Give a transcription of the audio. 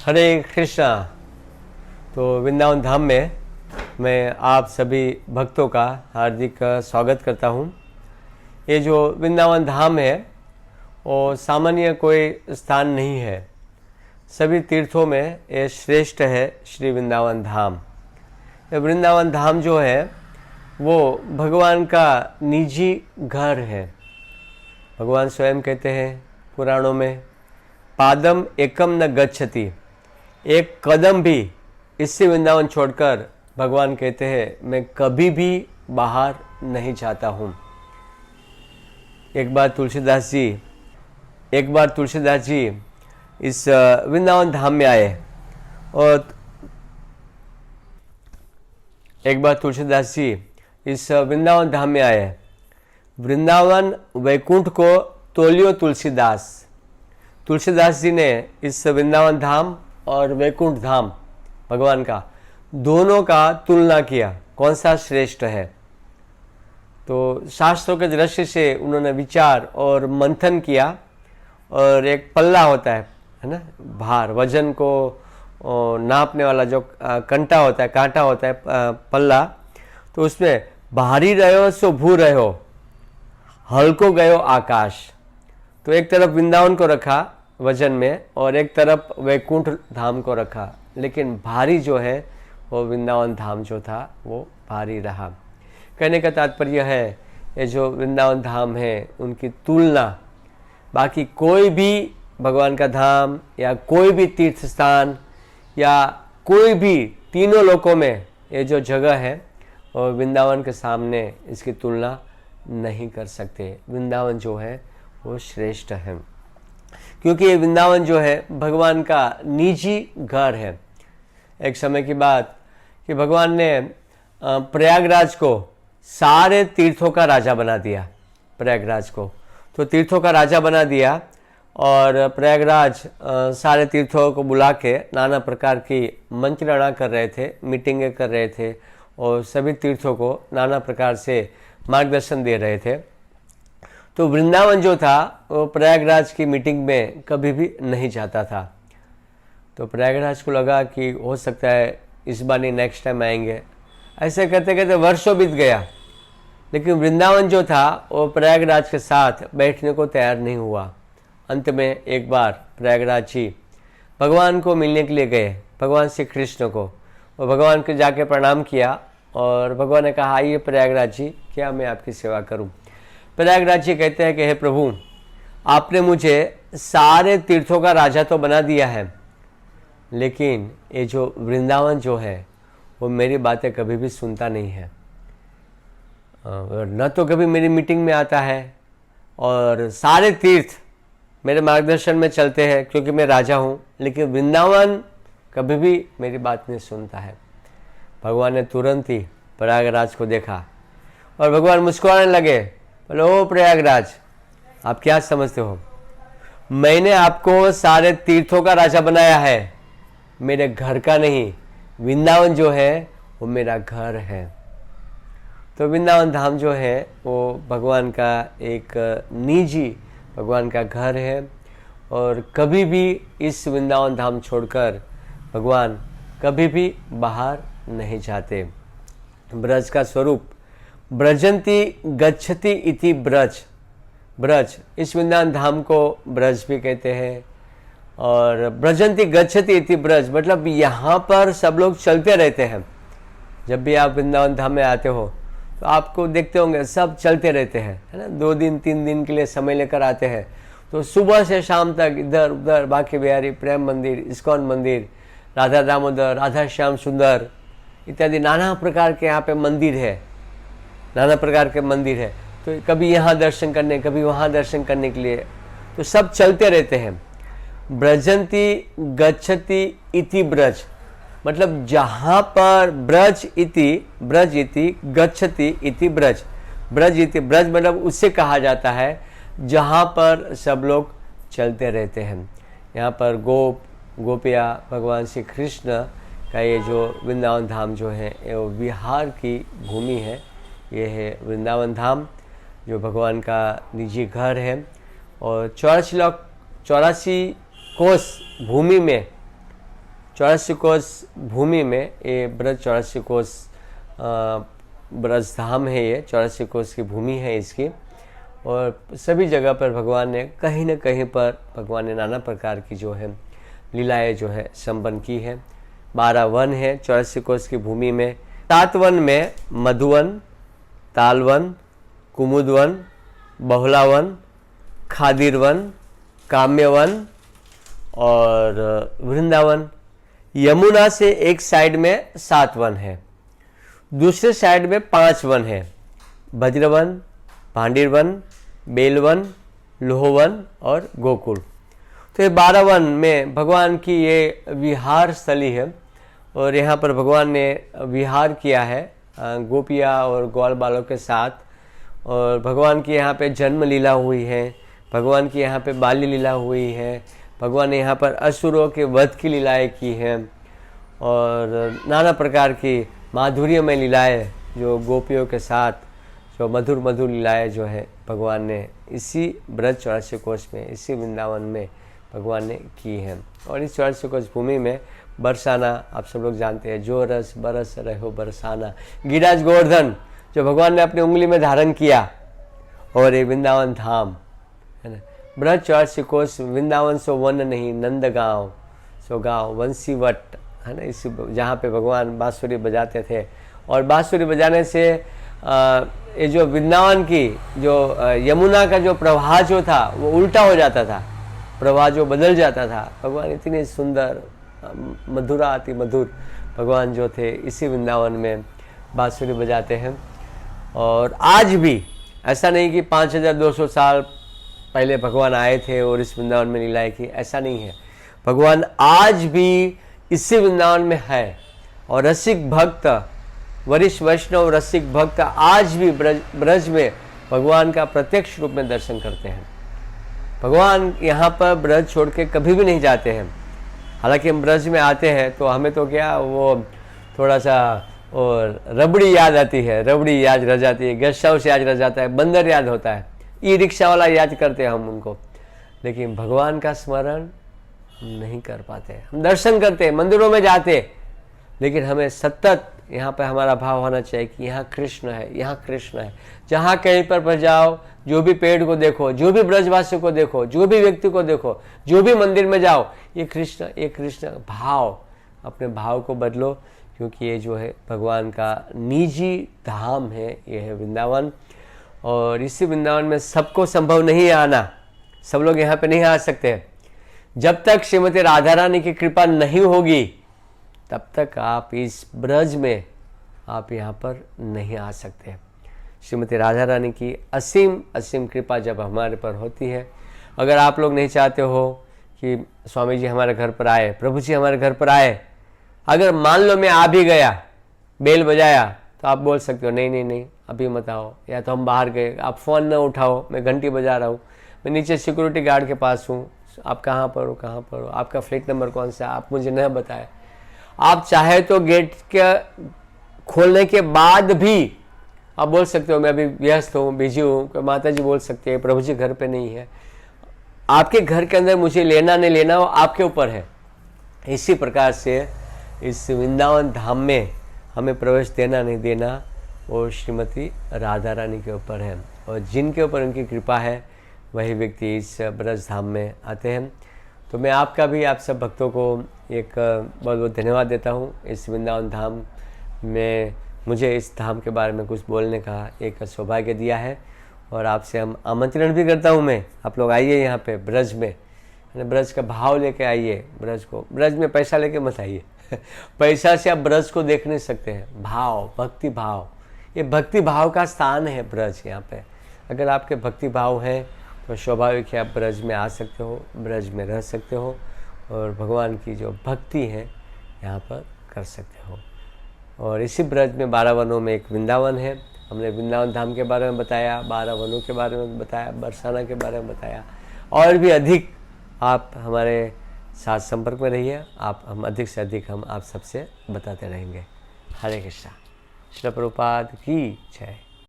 हरे कृष्णा। तो वृंदावन धाम में मैं आप सभी भक्तों का हार्दिक स्वागत करता हूँ। ये जो वृंदावन धाम है वो सामान्य कोई स्थान नहीं है। सभी तीर्थों में ये श्रेष्ठ है श्री वृंदावन धाम। ये वृंदावन धाम जो है वो भगवान का निजी घर है। भगवान स्वयं कहते हैं पुराणों में, पादम एकम न गच्छति, एक कदम भी इससे वृंदावन छोड़कर भगवान कहते हैं मैं कभी भी बाहर नहीं जाता हूँ। एक बार तुलसीदास जी इस वृंदावन धाम में आए और वृंदावन धाम में आए। वृंदावन वैकुंठ को तोलियो तुलसीदास। तुलसीदास जी ने इस वृंदावन धाम और वैकुंठ धाम भगवान का दोनों का तुलना किया, कौन सा श्रेष्ठ है। तो शास्त्रों के दृष्टि से उन्होंने विचार और मंथन किया। और एक पल्ला होता है ना, भार वजन को नापने वाला जो कांटा होता है पल्ला। तो उसमें भारी रहो सो भू रहो, हल्को गयो आकाश। तो एक तरफ वृंदावन को रखा वजन में और एक तरफ वैकुंठ धाम को रखा, लेकिन भारी जो है वो वृंदावन धाम जो था वो भारी रहा। कहने का तात्पर्य है ये जो वृंदावन धाम है उनकी तुलना बाकी कोई भी भगवान का धाम या कोई भी तीर्थ स्थान या कोई भी तीनों लोकों में ये जो जगह है और वृंदावन के सामने इसकी तुलना नहीं कर सकते। वृंदावन जो है वो श्रेष्ठ है, क्योंकि ये वृंदावन जो है भगवान का निजी घर है। एक समय की बात कि भगवान ने प्रयागराज को सारे तीर्थों का राजा बना दिया। प्रयागराज को तो तीर्थों का राजा बना दिया और प्रयागराज सारे तीर्थों को बुला के नाना प्रकार की मंत्रणा कर रहे थे, मीटिंगें कर रहे थे और सभी तीर्थों को नाना प्रकार से मार्गदर्शन दे रहे थे। तो वृंदावन जो था वो प्रयागराज की मीटिंग में कभी भी नहीं जाता था। तो प्रयागराज को लगा कि हो सकता है इस बार नहीं, नेक्स्ट टाइम आएंगे। ऐसे करते करते वर्षों बीत गया, लेकिन वृंदावन जो था वो प्रयागराज के साथ बैठने को तैयार नहीं हुआ। अंत में एक बार प्रयागराज जी भगवान को मिलने के लिए गए, भगवान श्री कृष्ण को, और भगवान को जाके प्रणाम किया और भगवान ने कहा आइए प्रयागराज जी, क्या मैं आपकी सेवा करूं। प्रयागराज जी कहते हैं कि हे प्रभु, आपने मुझे सारे तीर्थों का राजा तो बना दिया है, लेकिन ये जो वृंदावन जो है वो मेरी बातें कभी भी सुनता नहीं है, न तो कभी मेरी मीटिंग में आता है और सारे तीर्थ मेरे मार्गदर्शन में चलते हैं क्योंकि मैं राजा हूँ, लेकिन वृंदावन कभी भी मेरी बात नहीं सुनता है। भगवान ने तुरंत ही प्रयागराज को देखा और भगवान मुस्कुराने लगे, बोले ओ प्रयागराज, आप क्या समझते हो, मैंने आपको सारे तीर्थों का राजा बनाया है, मेरे घर का नहीं। वृंदावन जो है वो मेरा घर है। तो वृंदावन धाम जो है वो भगवान का एक निजी भगवान का घर है और कभी भी इस वृंदावन धाम छोड़कर भगवान कभी भी बाहर नहीं जाते। ब्रज का स्वरूप ब्रजंती गच्छति इति ब्रज। ब्रज, इस वृंदावन धाम को ब्रज भी कहते हैं। और ब्रजंती गच्छति इति ब्रज मतलब यहाँ पर सब लोग चलते रहते हैं। जब भी आप वृंदावन धाम में आते हो तो आपको देखते होंगे सब चलते रहते हैं, है ना। 2 दिन 3 दिन के लिए समय लेकर आते हैं। तो सुबह से शाम तक इधर उधर बांके बिहारी, प्रेम मंदिर, इस्कॉन मंदिर, राधा दामोदर, राधा श्याम सुंदर इत्यादि नाना प्रकार के यहाँ पे मंदिर है, नाना प्रकार के मंदिर है। तो कभी यहाँ दर्शन करने, कभी वहाँ दर्शन करने के लिए तो सब चलते रहते हैं। ब्रजंती गच्छति इति ब्रज मतलब जहाँ पर ब्रज इति गच्छति इति ब्रज। ब्रज इति ब्रज मतलब उससे कहा जाता है जहाँ पर सब लोग चलते रहते हैं। यहाँ पर गोपिया भगवान श्री कृष्ण का ये जो वृंदावन धाम जो है वो विहार की भूमि है। ये है वृंदावन धाम जो भगवान का निजी घर है। और 84 कोस भूमि में 84 कोस भूमि में ये ब्रज 84 कोस ब्रज धाम है, ये 84 कोस की भूमि है इसकी। और सभी जगह पर भगवान ने कहीं न कहीं पर भगवान ने नाना प्रकार की जो है लीलाएँ जो है संपन्न की है। 12 वन है 84 कोस की भूमि में। 7 वन में मधुवन, तालवन, कुमुदवन, बहुलावन, खादिरवन, काम्यवन और वृंदावन। यमुना से एक साइड में 7 वन है, दूसरे साइड में 5 वन है, भद्रवन, भांडिरवन, बेलवन, लोहवन और गोकुल। तो ये 12 वन में भगवान की ये विहार स्थली है और यहाँ पर भगवान ने विहार किया है गोपिया और ग्वाल बालों के साथ। और भगवान की यहाँ पे जन्म लीला हुई है, भगवान की यहाँ पे बाल्य लीला हुई है, भगवान ने यहाँ पर असुरों के वध की लीलाएँ की हैं और नाना प्रकार की माधुर्यमय लीलाएँ जो गोपियों के साथ जो मधुर मधुर लीलाएँ जो है भगवान ने इसी ब्रज 84 कोस में, इसी वृंदावन में भगवान ने की है। और इस 84 कोस भूमि में बरसाना, आप सब लोग जानते हैं, जो रस बरस रहो बरसाना, गिरिराज गोवर्धन जो भगवान ने अपनी उंगली में धारण किया। और ये वृंदावन धाम है ना, ब्रज 84 कोस वृंदावन सो वन नहीं, नंदगांव सो गाँव वंशीवट है ना, इसी जहाँ पे भगवान बांसुरी बजाते थे। और बांसुरी बजाने से ये जो वृंदावन की जो यमुना का जो प्रवाह जो था वो उल्टा हो जाता था, प्रवाह जो बदल जाता था। भगवान इतने सुंदर मधुरा अति मधुर भगवान जो थे इसी वृंदावन में बांसुरी बजाते हैं। और आज भी ऐसा नहीं कि 5200 साल पहले भगवान आए थे और इस वृंदावन में लीलाएं की, ऐसा नहीं है। भगवान आज भी इसी वृंदावन में है और रसिक भक्त, वरिष्ठ वैष्णव रसिक भक्त आज भी ब्रज में भगवान का प्रत्यक्ष रूप में दर्शन करते हैं। भगवान यहाँ पर ब्रज छोड़ के कभी भी नहीं जाते हैं। हालांकि हम ब्रज में आते हैं तो हमें तो क्या वो थोड़ा सा और रबड़ी याद आती है, रबड़ी याद रह जाती है, गेस्ट हाउस याद रह जाता है, बंदर याद होता है, ई रिक्शा वाला याद करते हैं हम उनको, लेकिन भगवान का स्मरण हम नहीं कर पाते। हम दर्शन करते हैं, मंदिरों में जाते, लेकिन हमें सतत यहाँ पर हमारा भाव होना चाहिए कि यहाँ कृष्ण है, यहाँ कृष्ण है। जहाँ कहीं पर जाओ, जो भी पेड़ को देखो, जो भी ब्रजवासी को देखो, जो भी व्यक्ति को देखो, जो भी मंदिर में जाओ, ये कृष्ण भाव, अपने भाव को बदलो, क्योंकि ये जो है भगवान का निजी धाम है, ये है वृंदावन। और इसी वृंदावन में सबको संभव नहीं है आना, सब लोग यहाँ पे नहीं आ सकते। जब तक श्रीमती राधा रानी की कृपा नहीं होगी तब तक आप इस ब्रज में आप यहाँ पर नहीं आ सकते। श्रीमती राधा रानी की असीम असीम कृपा जब हमारे पर होती है। अगर आप लोग नहीं चाहते हो कि स्वामी जी हमारे घर पर आए, प्रभु जी हमारे घर पर आए, अगर मान लो मैं आ भी गया, बेल बजाया, तो आप बोल सकते हो नहीं नहीं नहीं अभी मत आओ, या तो हम बाहर गए, आप फ़ोन न उठाओ, मैं घंटी बजा रहा हूँ, मैं नीचे सिक्योरिटी गार्ड के पास हूँ, आप कहाँ पर हो, कहाँ पर हो, आपका फ्लैट नंबर कौन सा, आप मुझे न बताए। आप चाहे तो गेट के खोलने के बाद भी आप बोल सकते हो मैं अभी व्यस्त हूँ, बिजी हूँ। माता जी बोल सकते हैं प्रभु जी घर पे नहीं है। आपके घर के अंदर मुझे लेना नहीं लेना वो आपके ऊपर है। इसी प्रकार से इस वृंदावन धाम में हमें प्रवेश देना नहीं देना वो श्रीमती राधा रानी के ऊपर है, और जिनके ऊपर उनकी कृपा है वही व्यक्ति इस ब्रज धाम में आते हैं। तो मैं आपका भी, आप सब भक्तों को एक बहुत बहुत धन्यवाद देता हूँ। इस वृंदावन धाम में मुझे इस धाम के बारे में कुछ बोलने का एक सौभाग्य दिया है, और आपसे हम आमंत्रण भी करता हूँ मैं, आप लोग आइए यहाँ पे ब्रज में, ब्रज का भाव लेके आइए। ब्रज में पैसा लेके मत आइए पैसा से आप ब्रज को देख नहीं सकते हैं। भाव, भक्ति भाव, ये भक्ति भाव का स्थान है ब्रज। यहाँ पे अगर आपके भक्ति भाव हैं तो स्वाभाविक है आप ब्रज में आ सकते हो, ब्रज में रह सकते हो, और भगवान की जो भक्ति है यहाँ पर कर सकते हो। और इसी ब्रज में 12 वनों में एक वृंदावन है। हमने वृंदावन धाम के बारे में बताया, 12 वनों के बारे में बताया, बरसाना के बारे में बताया, और भी अधिक आप हमारे साथ संपर्क में रहिए। हम अधिक से अधिक हम आप सबसे बताते रहेंगे। हरे कृष्णा। श्रील प्रभुपाद की जय।